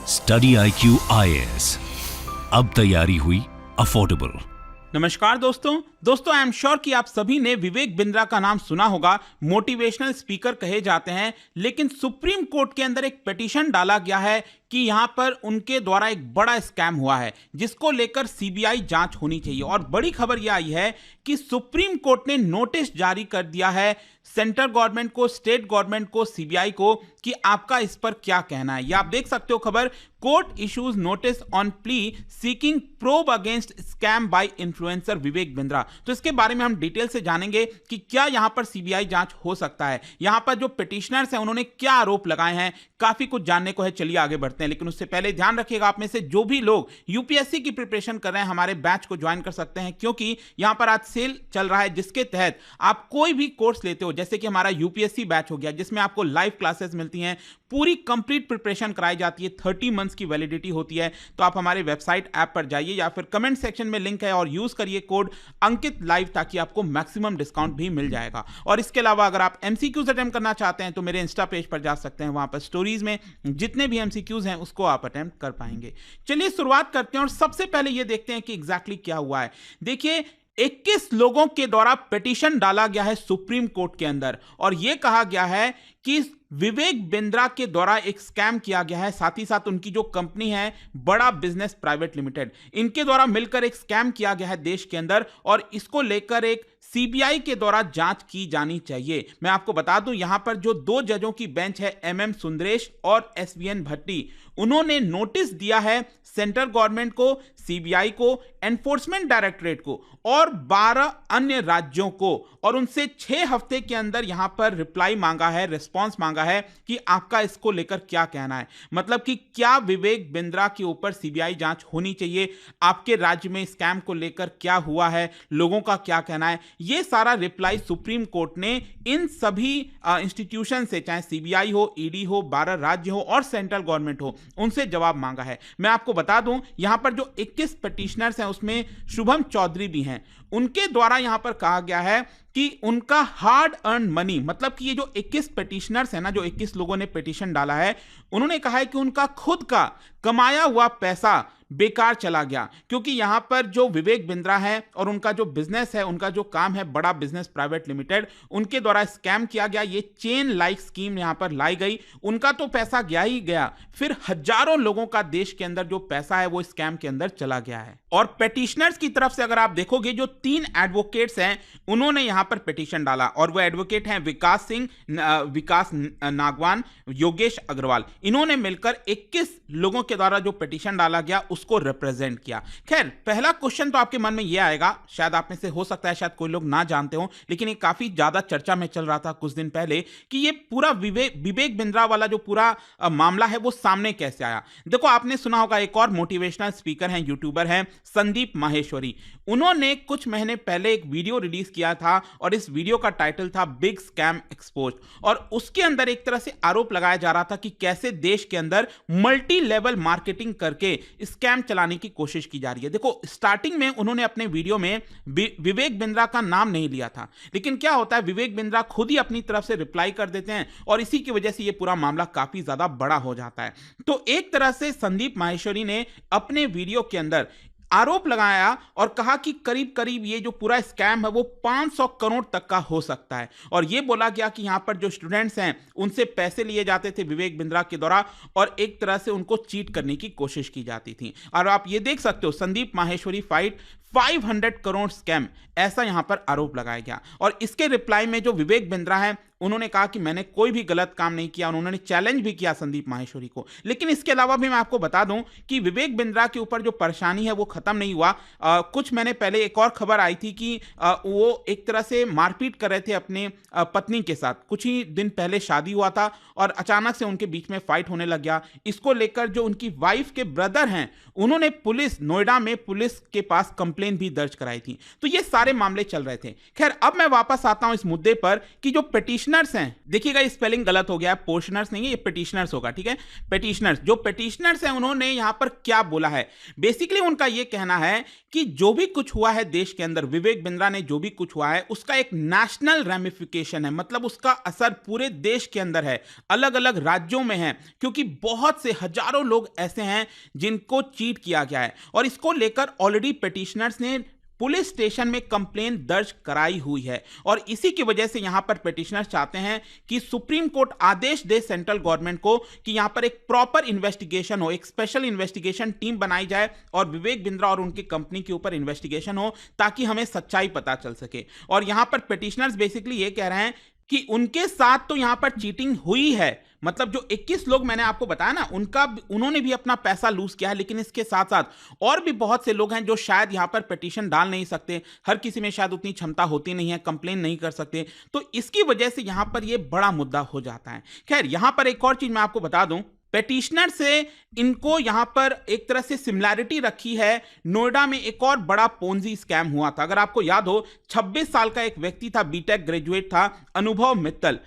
Study IQ IAS, अब तैयारी हुई अफोर्डेबल। नमस्कार दोस्तों, आई एम श्योर कि आप सभी ने विवेक बिंद्रा का नाम सुना होगा। मोटिवेशनल स्पीकर कहे जाते हैं, लेकिन सुप्रीम कोर्ट के अंदर एक पिटीशन डाला गया है कि यहां पर उनके द्वारा एक बड़ा स्कैम हुआ है, जिसको लेकर सीबीआई जांच होनी चाहिए। और बड़ी खबर यह आई है कि सुप्रीम कोर्ट ने नोटिस जारी कर दिया है सेंट्रल गवर्नमेंट को, स्टेट गवर्नमेंट को, सीबीआई को कि आपका इस पर क्या कहना है। ये आप देख सकते हो खबर, court issues notice on plea seeking probe against scam by influencer Vivek Bindra. तो इसके बारे में हम डिटेल से जानेंगे कि क्या यहां पर सीबीआई जांच हो सकता है, यहां पर जो पिटिशनर्स हैं उन्होंने क्या आरोप लगाए हैं, काफी कुछ जानने को है। चलिए आगे बढ़ते हैं, लेकिन उससे पहले ध्यान रखिएगा, आप में से जो भी लोग यूपीएससी की प्रिपरेशन कर रहे हैं हमारे बैच को ज्वाइन कर सकते हैं, क्योंकि यहां पर आज सेल चल रहा है, जिसके तहत आप कोई भी कोर्स लेते हो, जैसे कि हमारा यूपीएससी बैच हो गया, जिसमें आपको लाइव क्लासेस मिलती हैं, पूरी कंप्लीट प्रिपरेशन कराई जाती है, 30 मंथ्स की वैलिडिटी होती है। तो आप हमारे वेबसाइट ऐप पर जाइए या फिर कमेंट सेक्शन में लिंक है और यूज करिए कोड अंकित लाइव, ताकि आपको मैक्सिमम डिस्काउंट भी मिल जाएगा। और इसके अलावा अगर आप एमसीक्यूज अटेम्प्ट करना चाहते हैं तो मेरे इंस्टा पेज पर जा सकते हैं, वहां पर स्टोरीज में जितने भी एमसीक्यूज हैं उसको आप अटेम्प्ट कर पाएंगे। चलिए शुरुआत करते हैं और सबसे पहले ये देखते हैं कि एग्जैक्टली क्या हुआ है। देखिए, 21 लोगों के द्वारा पिटीशन डाला गया है सुप्रीम कोर्ट के अंदर, और यह कहा गया है कि विवेक बिंद्रा के द्वारा एक स्कैम किया गया है। साथ ही साथ उनकी जो कंपनी है बड़ा बिजनेस प्राइवेट लिमिटेड, इनके द्वारा मिलकर एक स्कैम किया गया है देश के अंदर, और इसको लेकर एक सीबीआई के द्वारा जांच की जानी चाहिए। मैं आपको बता दूं, यहां पर जो 2 जजों की बेंच है, MM सुंदरेश और SVN भट्टी, उन्होंने नोटिस दिया है सेंट्रल गवर्नमेंट को, सीबीआई को, एनफोर्समेंट डायरेक्टरेट को और 12 अन्य राज्यों को, और उनसे 6 हफ्ते के अंदर यहां पर रिप्लाई मांगा है, रिस्पांस मांगा है कि आपका इसको लेकर क्या कहना है। मतलब कि क्या विवेक बिंद्रा के ऊपर सीबीआई जांच होनी चाहिए, आपके राज्य में स्कैम को लेकर क्या हुआ है, लोगों का क्या कहना है। यह सारा रिप्लाई सुप्रीम कोर्ट ने इन सभी इंस्टीट्यूशन से, चाहे सीबीआई हो, ईडी हो, 12 राज्य हो और सेंट्रल गवर्नमेंट हो, उनसे जवाब मांगा है। मैं आपको बता दूं, यहां पर जो 21 पिटिशनर्स हैं उसमें शुभम चौधरी भी हैं। उनके द्वारा यहां पर कहा गया है कि उनका हार्ड अर्न मनी, मतलब कि ये जो 21 पिटिशनर्स हैं ना, जो 21 लोगों ने पिटीशन डाला है, उन्होंने कहा है कि उनका खुद का कमाया हुआ पैसा बेकार चला गया, क्योंकि यहां पर जो विवेक बिंद्रा है और उनका जो बिजनेस है, उनका जो काम है बड़ा बिजनेस प्राइवेट लिमिटेड, उनके द्वारा स्कैम किया गया। ये चेन लाइक स्कीम यहां पर लाई गई, उनका तो पैसा गया ही गया, फिर हजारों लोगों का देश के अंदर जो पैसा है वो स्कैम के अंदर चला गया है। और पिटिशनर्स की तरफ से अगर आप देखोगे, जो 3 एडवोकेट्स हैं उन्होंने यहां पर पिटीशन डाला, और वो एडवोकेट हैं विकास सिंह, विकास नागवान, योगेश अग्रवाल। इन्होंने मिलकर 21 लोगों के द्वारा जो पिटीशन डाला गया उसको रिप्रेजेंट किया। खैर, पहला क्वेश्चन तो आपके मन में यह आएगा, शायद आप में से हो सकता है शायद कोई लोग ना जानते हो, लेकिन ये काफी ज्यादा चर्चा में चल रहा था कुछ दिन पहले कि ये पूरा विवेक बिंद्रा वाला जो पूरा मामला है वो सामने कैसे आया। देखो, आपने सुना होगा, एक और मोटिवेशनल स्पीकर हैं, यूट्यूबर हैं, संदीप माहेश्वरी। उन्होंने कुछ महीने पहले एक वीडियो रिलीज किया था और इस वीडियो का टाइटल था बिग स्कैम एक्सपोज्ड, और उसके अंदर एक तरह से आरोप लगाया जा रहा था कि कैसे देश के अंदर मल्टी लेवल मार्केटिंग करके स्कैम चलाने की कोशिश की जा रही है। देखो, स्टार्टिंग में उन्होंने अपने वीडियो में विवेक बिंद्रा का नाम नहीं लिया था, लेकिन क्या होता है, विवेक बिंद्रा खुद ही अपनी तरफ से रिप्लाई कर देते हैं और इसी की वजह से यह पूरा मामला काफी ज्यादा बड़ा हो जाता है। तो एक तरह से संदीप माहेश्वरी ने अपने वीडियो के अंदर आरोप लगाया और कहा कि करीब करीब ये जो पूरा स्कैम है वो 500 करोड़ तक का हो सकता है, और ये बोला गया कि यहां पर जो स्टूडेंट्स हैं उनसे पैसे लिए जाते थे विवेक बिंद्रा के द्वारा, और एक तरह से उनको चीट करने की कोशिश की जाती थी। और आप ये देख सकते हो, संदीप माहेश्वरी फाइट 500 करोड़ स्कैम, ऐसा यहां पर आरोप लगाया गया। और इसके रिप्लाई में जो विवेक बिंद्रा है उन्होंने कहा कि मैंने कोई भी गलत काम नहीं किया, उन्होंने चैलेंज भी किया संदीप माहेश्वरी को। लेकिन इसके अलावा भी मैं आपको बता दूं कि विवेक बिंद्रा के ऊपर जो परेशानी है वो खत्म नहीं हुआ। कुछ महीने पहले एक और खबर आई थी कि वो एक तरह से मारपीट कर रहे थे अपने पत्नी के साथ। कुछ ही दिन पहले शादी हुआ था और अचानक से उनके बीच में फाइट होने लग गया। इसको लेकर जो उनकी वाइफ के ब्रदर हैं उन्होंने नोएडा में पुलिस के पास कंप्लेंट कंप्लेन भी दर्ज कराई थी। तो ये सारे मामले चल रहे थे। खैर, अब मैं वापस आता हूं इस मुद्दे पर कि जो पिटिशनर्स हैं, देखिएगा ये स्पेलिंग गलत हो गया है, पोर्शनर्स नहीं है, ये पिटिशनर्स होगा, ठीक है। पिटिशनर्स, जो पिटिशनर्स हैं, उन्होंने यहां पर क्या बोला है? बेसिकली उनका यह कहना है कि जो भी कुछ हुआ है देश के अंदर, विवेक बिंद्रा ने जो भी कुछ हुआ है, उसका एक नेशनल रेमिफिकेशन है, मतलब उसका असर पूरे देश के अंदर है, अलग अलग राज्यों में है, क्योंकि बहुत से हजारों लोग ऐसे हैं जिनको चीट किया गया है। और इसको लेकर ऑलरेडी पिटिशनर्स ने पुलिस स्टेशन में कंप्लेन दर्ज कराई हुई है। और इसी की वजह से यहां पर पिटिशनर्स चाहते हैं कि सुप्रीम कोर्ट आदेश दे सेंट्रल गवर्नमेंट को कि यहां पर एक प्रॉपर इन्वेस्टिगेशन हो, एक स्पेशल इन्वेस्टिगेशन टीम बनाई जाए और विवेक बिंद्रा और उनकी कंपनी के ऊपर इन्वेस्टिगेशन हो, ताकि हमें सच्चाई पता चल सके। और यहां पर पिटिशनर्स बेसिकली ये कह रहे हैं कि उनके साथ तो यहां पर चीटिंग हुई है, मतलब जो 21 लोग मैंने आपको बताया ना, उन्होंने भी अपना पैसा लूज किया है, लेकिन इसके साथ साथ और भी बहुत से लोग हैं जो शायद यहां पर पिटीशन डाल नहीं सकते, हर किसी में शायद उतनी क्षमता होती नहीं है, कंप्लेन नहीं कर सकते, तो इसकी वजह से यहां पर यह बड़ा मुद्दा हो जाता है। खैर, यहां पर एक और चीज मैं आपको बता दूं, पेटिशनर से इनको यहां पर एक तरह से सिमिलैरिटी रखी है। नोएडा में एक और बड़ा पोंजी स्कैम हुआ था, अगर आपको याद हो, 26 साल का एक व्यक्ति था, बीटेक ग्रेजुएट था, अनुभव मित्तल।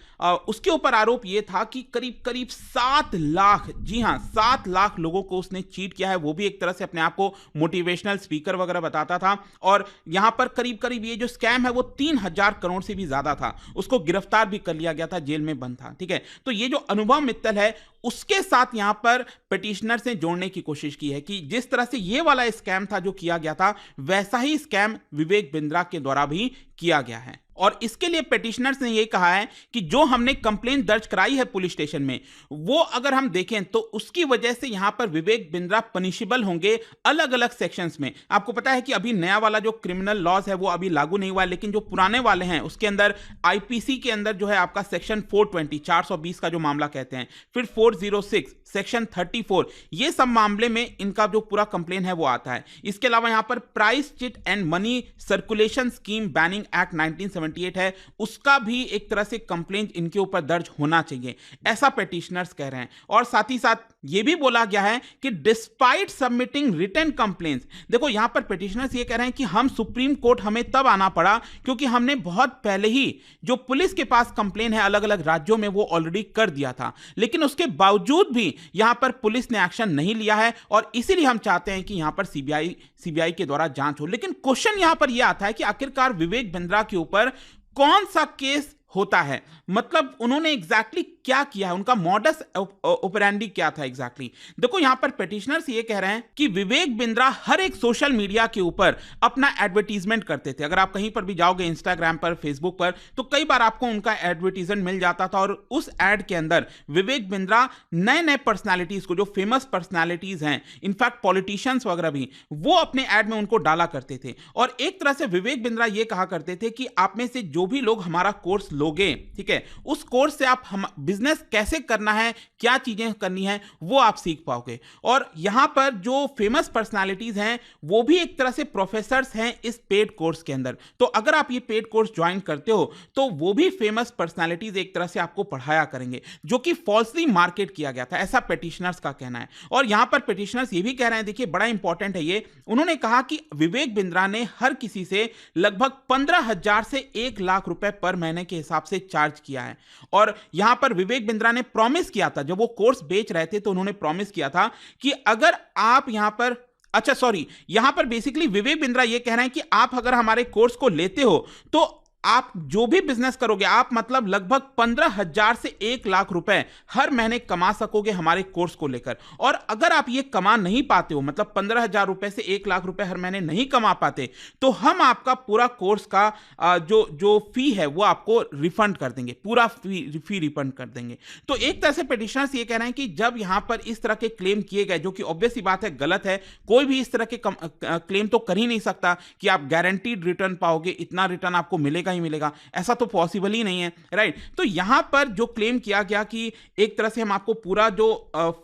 उसके ऊपर आरोप यह था कि करीब करीब 7 लाख, जी हां 7 लाख लोगों को उसने चीट किया है। वो भी एक तरह से अपने आप को मोटिवेशनल स्पीकर वगैरह बताता था। और यहां पर करीब करीब ये जो स्कैम है वो 3000 करोड़ से भी ज्यादा था। उसको गिरफ्तार भी कर लिया गया था, जेल में बंद था, ठीक है। तो ये जो अनुभव मित्तल है, उसके साथ यहां पर पिटिशनर से जोड़ने की कोशिश की है कि जिस तरह से ये वाला स्कैम था जो किया गया था, वैसा ही स्कैम विवेक बिंद्रा के द्वारा भी किया गया है। और इसके लिए पिटिशनर्स ने यह कहा है कि जो हमने कंप्लेंट दर्ज कराई है पुलिस स्टेशन में, वो अगर हम देखें तो उसकी वजह से यहां पर विवेक बिंद्रा पनिशेबल होंगे अलग अलग सेक्शंस में। आपको पता है कि अभी नया वाला जो क्रिमिनल लॉज है वो अभी लागू नहीं हुआ है, लेकिन जो पुराने वाले हैं उसके अंदर आईपीसी के अंदर जो है आपका सेक्शन 420 420 का जो मामला कहते हैं, फिर 406 सेक्शन 34, ये सब मामले में इनका जो पूरा कंप्लेन है वो आता है। इसके अलावा यहां पर price chit and money circulation scheme banning act 1978 है, उसका भी एक तरह से कंप्लेंट इनके ऊपर दर्ज होना चाहिए, ऐसा पिटिशनर्स कह रहे हैं। और साथ ही साथ यह भी बोला गया है कि डिस्पाइट सबमिटिंग रिटन कंप्लेंट्स, देखो यहां पर पिटिशनर्स ये कह रहे हैं कि हम सुप्रीम कोर्ट हमें तब आना पड़ा क्योंकि हमने बहुत पहले ही जो पुलिस के पास कंप्लेन है अलग अलग राज्यों में वो ऑलरेडी कर दिया था, लेकिन उसके बावजूद भी यहां पर पुलिस ने एक्शन नहीं लिया है और इसीलिए हम चाहते हैं कि यहां पर सीबीआई के द्वारा जांच हो। लेकिन क्वेश्चन यहां पर यह आता है कि आखिरकार विवेक बिंद्रा के ऊपर कौन सा केस होता है, मतलब उन्होंने एग्जैक्टली क्या किया है, उनका मॉडस ऑपरेंडी क्या था एग्जैक्टली। देखो यहां पर पिटिशनर्स ये कह रहे हैं कि विवेक बिंद्रा हर एक सोशल मीडिया के ऊपर अपना एडवर्टीजमेंट करते थे। अगर आप कहीं पर भी जाओगे इंस्टाग्राम पर, फेसबुक पर, तो कई बार आपको उनका एडवर्टीजमेंट मिल जाता था और उस एड के अंदर विवेक बिंद्रा नए नए पर्सनैलिटीज को, जो फेमस पर्सनैलिटीज हैं, इनफैक्ट पॉलिटिशियंस वगैरह भी, वो अपने एड में उनको डाला करते थे। और एक तरह से विवेक बिंद्रा ये कहा करते थे कि आप में से जो भी लोग हमारा कोर्स लोगे, ठीक है, उस कोर्स से आप हम बिजनेस कैसे करना है, क्या चीजें करनी है, वो आप सीख पाओगे। और यहां पर जो फेमस पर्सनालिटीज हैं वो भी एक तरह से प्रोफेसर्स हैं इस पेड कोर्स के अंदर। तो अगर आप ये पेड कोर्स ज्वाइन करते हो तो वो भी फेमस पर्सनालिटीज एक तरह से आपको पढ़ाया करेंगे, जो कि फॉल्सली मार्केट किया गया था, ऐसा पिटिशनर्स का कहना है। और यहां पर पिटिशनर्स ये भी कह रहे हैं, देखिए बड़ा इंपॉर्टेंट है ये, उन्होंने कहा कि विवेक बिंद्रा ने हर किसी से लगभग 15,000 से 1 लाख रुपए पर महीने के हिसाब से चार्ज किया है। और यहां पर विवेक बिंद्रा ने प्रॉमिस किया था, जब वो कोर्स बेच रहे थे तो उन्होंने प्रॉमिस किया था कि अगर आप यहां पर, अच्छा सॉरी, यहां पर बेसिकली विवेक बिंद्रा ये कह रहे हैं कि आप अगर हमारे कोर्स को लेते हो तो आप जो भी बिजनेस करोगे, आप मतलब लगभग 15,000 से 1 लाख रुपए हर महीने कमा सकोगे हमारे कोर्स को लेकर। और अगर आप ये कमा नहीं पाते हो, मतलब 15,000 रुपए से 1 लाख रुपए हर महीने नहीं कमा पाते, तो हम आपका पूरा कोर्स का जो फी है वो आपको रिफंड कर देंगे, पूरा फी रिफंड कर देंगे। तो एक तरह से पिटिशनर्स ये कह रहे हैं कि जब यहां पर इस तरह के क्लेम किए गए, जो कि ऑब्वियस सी बात है गलत है, कोई भी इस तरह के क्लेम तो कर ही नहीं सकता कि आप गारंटीड रिटर्न पाओगे, इतना रिटर्न आपको मिलेगा ही मिलेगा, ऐसा तो पॉसिबल ही नहीं है, राइट। तो यहां पर जो क्लेम किया गया कि एक तरह से हम आपको पूरा जो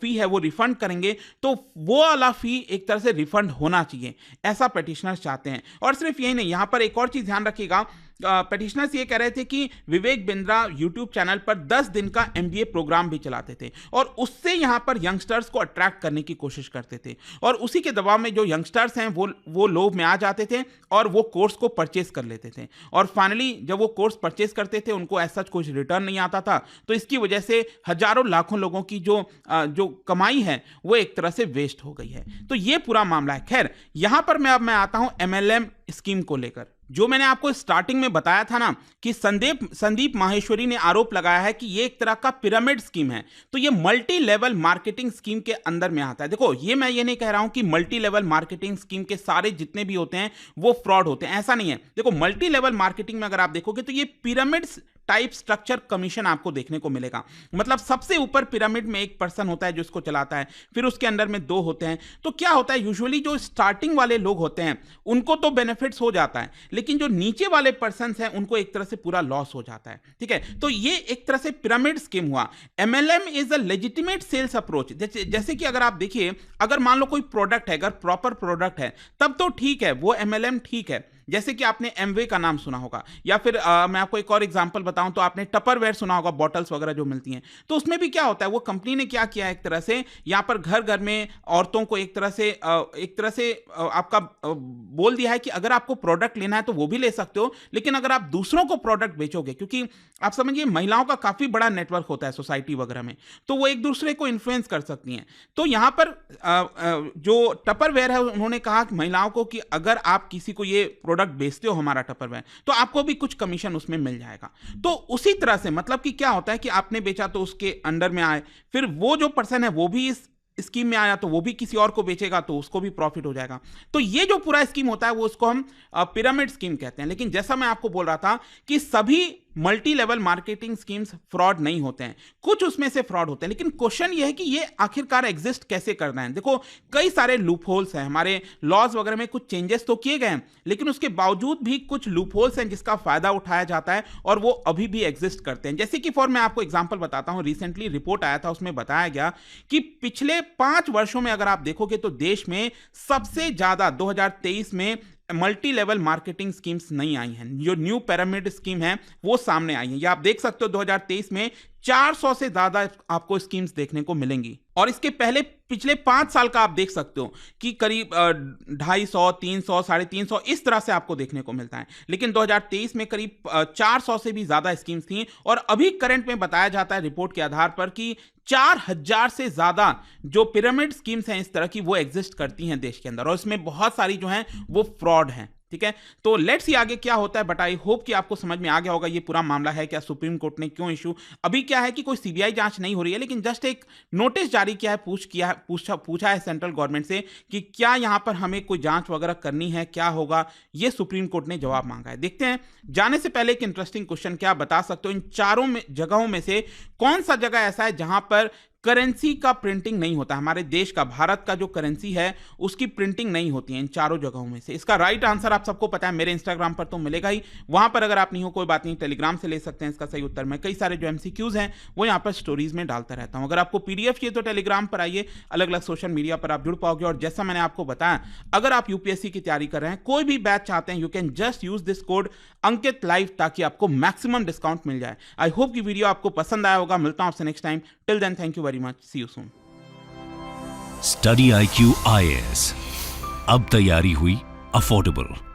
फी है वो रिफंड करेंगे, तो वो वाला फी एक तरह से रिफंड होना चाहिए, ऐसा पिटिशनर्स चाहते हैं। और सिर्फ यही नहीं, यहां पर एक और चीज ध्यान रखिएगा पेटिशनर्स ये कह रहे थे कि विवेक बिंद्रा यूट्यूब चैनल पर 10 दिन का MBA प्रोग्राम भी चलाते थे और उससे यहां पर यंगस्टर्स को अट्रैक्ट करने की कोशिश करते थे और उसी के दबाव में जो यंगस्टर्स हैं वो लोभ में आ जाते थे और वो कोर्स को परचेस कर लेते थे और फाइनली जब वो कोर्स परचेस करते थे उनको ऐसा कुछ रिटर्न नहीं आता था, तो इसकी वजह से हजारों लाखों लोगों की जो कमाई है वो एक तरह से वेस्ट हो गई है। तो ये पूरा मामला है। खैर, यहां पर मैं आता हूं MLM स्कीम को लेकर। जो मैंने आपको स्टार्टिंग में बताया था ना कि संदीप माहेश्वरी ने आरोप लगाया है कि ये एक तरह का पिरामिड स्कीम है, तो ये मल्टी लेवल मार्केटिंग स्कीम के अंदर में आता है। देखो, मैं ये नहीं कह रहा हूं कि मल्टी लेवल मार्केटिंग स्कीम के सारे जितने भी होते हैं वो फ्रॉड होते हैं, ऐसा नहीं है। देखो, मल्टी लेवल मार्केटिंग में अगर आप देखोगे तो ये पिरामिड टाइप स्ट्रक्चर कमीशन आपको देखने को मिलेगा। मतलब सबसे ऊपर पिरामिड में एक पर्सन होता है जो इसको चलाता है, फिर उसके अंदर में 2 होते हैं। तो क्या होता है, यूजुअली जो स्टार्टिंग वाले लोग होते हैं उनको तो बेनिफिट्स हो जाता है, लेकिन जो नीचे वाले पर्सन हैं उनको एक तरह से पूरा लॉस हो जाता है। ठीक है, तो ये एक तरह से पिरामिड स्कीम हुआ। MLM is a legitimate sales approach. जैसे कि अगर आप देखिए, अगर मान लो कोई प्रोडक्ट है, अगर प्रॉपर प्रोडक्ट है तब तो ठीक है, वो MLM ठीक है। जैसे कि आपने एमवे का नाम सुना होगा, या फिर मैं आपको एक और एग्जांपल बताऊं तो आपने टपरवेयर सुना होगा, बॉटल्स वगैरह जो मिलती हैं। तो उसमें भी क्या होता है, वो कंपनी ने क्या किया, एक तरह से यहां पर घर घर में औरतों को एक तरह से आपका बोल दिया है कि अगर आपको प्रोडक्ट लेना है तो वो भी ले सकते हो, लेकिन अगर आप दूसरों को प्रोडक्ट बेचोगे, क्योंकि आप समझिए महिलाओं का काफी बड़ा नेटवर्क होता है सोसाइटी वगैरह में, तो वो एक दूसरे को इन्फ्लुएंस कर सकती हैं। तो यहां पर जो टपरवेयर है उन्होंने कहा कि महिलाओं को कि अगर आप किसी को ये प्रोडक्ट बेचते हो हमारा टपरवेयर, तो आपको भी कुछ कमीशन उसमें मिल जाएगा। तो उसी तरह से मतलब कि क्या होता है कि आपने बेचा तो उसके अंडर में आए, फिर वो जो पर्सन है वो भी इस स्कीम में आया तो वो भी किसी और को बेचेगा तो उसको भी प्रॉफिट हो जाएगा। तो ये जो पूरा स्कीम होता है वो उसको हम पिरामिड स्कीम कहते हैं। लेकिन जैसा मैं आपको बोल रहा था कि सभी multi level marketing schemes fraud नहीं होते हैं, कुछ उसमें से फ्रॉड होते हैं। लेकिन क्वेश्चन ये है कि ये आखिरकार एग्जिस्ट कैसे करना है। देखो, कई सारे लूप होल्स हैं, हमारे लॉज वगैरह में कुछ चेंजेस तो किए गए हैं, लेकिन उसके बावजूद भी कुछ लूप होल्स हैं जिसका फायदा उठाया जाता है और वो अभी भी एग्जिस्ट करते हैं। जैसे कि मैं आपको एग्जांपल बताता हूं, रिसेंटली रिपोर्ट आया था, उसमें बताया गया कि पिछले 5 वर्षों में अगर आप देखोगे तो देश में सबसे ज्यादा 2023 में मल्टी लेवल मार्केटिंग स्कीम्स नहीं आई हैं। जो न्यू पिरामिड स्कीम है वो सामने आई है। ये आप देख सकते हो 2023 में 400 से ज्यादा आपको स्कीम्स देखने को मिलेंगी, और इसके पहले पिछले 5 साल का आप देख सकते हो कि करीब 250, 300, 350 इस तरह से आपको देखने को मिलता है। लेकिन 2023 में करीब 400 से भी ज्यादा स्कीम्स थी, और अभी करंट में बताया जाता है रिपोर्ट के आधार पर कि 4000 से ज्यादा जो पिरामिड स्कीम्स हैं इस तरह की वो एग्जिस्ट करती हैं देश के अंदर, और इसमें बहुत सारी जो हैं वो फ्रॉड हैं। ठीक है, तो लेट्स सी आगे क्या होता है, बट आई होप कि आपको समझ में आ गया होगा ये पूरा मामला है क्या, सुप्रीम कोर्ट ने क्यों इशू, अभी क्या है कि कोई सीबीआई जांच नहीं हो रही है, लेकिन जस्ट एक नोटिस जारी किया है, पूछा है सेंट्रल गवर्नमेंट से कि क्या यहां पर हमें कोई जांच वगैरह करनी है, क्या होगा, ये सुप्रीम कोर्ट ने जवाब मांगा है। देखते हैं। जाने से पहले एक इंटरेस्टिंग क्वेश्चन, क्या बता सकते हो इन चारों जगहों में से कौन सा जगह ऐसा है जहां पर करेंसी का प्रिंटिंग नहीं होता? हमारे देश का, भारत का जो करेंसी है उसकी प्रिंटिंग नहीं होती है इन चारों जगहों में से। इसका राइट आंसर आप सबको पता है, मेरे इंस्टाग्राम पर तो मिलेगा ही, वहां पर अगर आप नहीं हो कोई बात नहीं, टेलीग्राम से ले सकते हैं इसका सही उत्तर। मैं कई सारे जो एमसीक्यूज हैं वो यहाँ पर स्टोरीज में डालता रहता हूं। अगर आपको पीडीएफ चाहिए तो टेलीग्राम पर आइए, अलग अलग सोशल मीडिया पर आप जुड़ पाओगे। और जैसा मैंने आपको बताया, अगर आप यूपीएससी की तैयारी कर रहे हैं, कोई भी बैच चाहते हैं, you can just use this code Ankit live, ताकि आपको मैक्सिमम डिस्काउंट मिल जाए। आई होप की वीडियो आपको पसंद आया होगा। मिलता हूं आपसे next time. Till then, thank you very much, see you soon. Study IQ IAS, अब तैयारी हुई अफोर्डेबल।